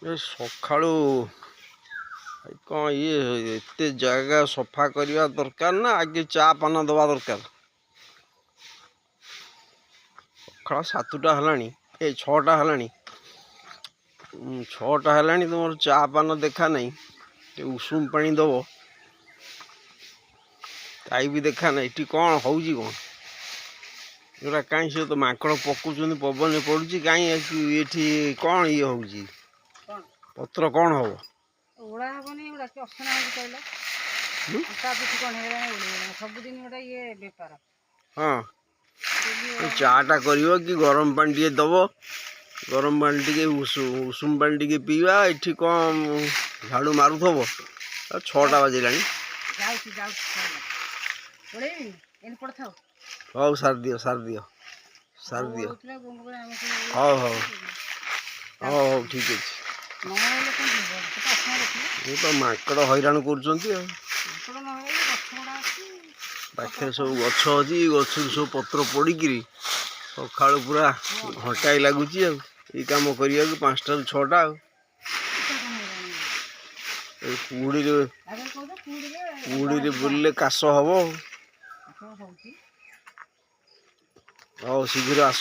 ଏ ସକାଳୁ କଣ ଏତେ ଜାଗା ସଫା କରିବା ଦରକାର ନା ଆଗେ ଚା ପାନ ଦେବା ଦରକାର। ସକାଳ 7ଟା ହେଲାଣି, 6ଟା ହେଲାଣି, 6ଟା ହେଲାଣି, ତୁମର ଚା ପାନ ଦେଖା ନାହିଁ। ଟିକେ ଉଷୁମ ପାଣି ଦେବ, ତାଇ ବି ଦେଖା ନାହିଁ। ଏଠି କ'ଣ ହେଉଛି କ'ଣ? ଏଗୁଡ଼ା କାହିଁ ସେ ତ ମାଙ୍କଡ଼ ପକାଉଛନ୍ତି, ପବନରେ ପଡ଼ୁଛି, କାହିଁ ଏଠି କ'ଣ ଇଏ ହେଉଛି? ପତ୍ର କ'ଣ ହବ? ଉଡ଼ା ହବନି, ଉଡ଼ା କି ଅସନା ହେଉଛି କହିଲ? ତା ପିଠି କ'ଣ ହେଇଗଲାଣି, ଉଡ଼ିଗଲାଣି। ସବୁଦିନ ଗୋଟେ ଇଏ ବେପାର। ହଁ, ଚାଟା କରିବ କି ଗରମ ପାଣି ଟିକେ ଦେବ, ଗରମ ପାଣି ଟିକେ ଉଷୁମ ପାଣି ଟିକେ ପିଇବା। ଏଠି କ'ଣ ଝାଡ଼ୁ ମାରୁଥିବ? 6ଟା ବାଜିଲାଣି। ହଉ ସାରିଦିଅ। ହଉ ଠିକ୍ ଅଛି। ମୁଁ ତ ମାଙ୍କଡ଼ ହଇରାଣ କରୁଛନ୍ତି ଆଉ। ପାଖରେ ସବୁ ଗଛ ଅଛି, ଗଛରୁ ସବୁ ପତ୍ର ପଡ଼ିକିରି ସକାଳୁ ପୁରା ଘଣ୍ଟାଏ ଲାଗୁଛି ଆଉ ଏଇ କାମ କରିବାକୁ, 5ଟାରୁ 6ଟା ଆଉ। ଏଇ କୁହୁଡ଼ିରେ ବୁଲିଲେ କାଶ ହବ। ହଉ ଶୀଘ୍ର ଆସ।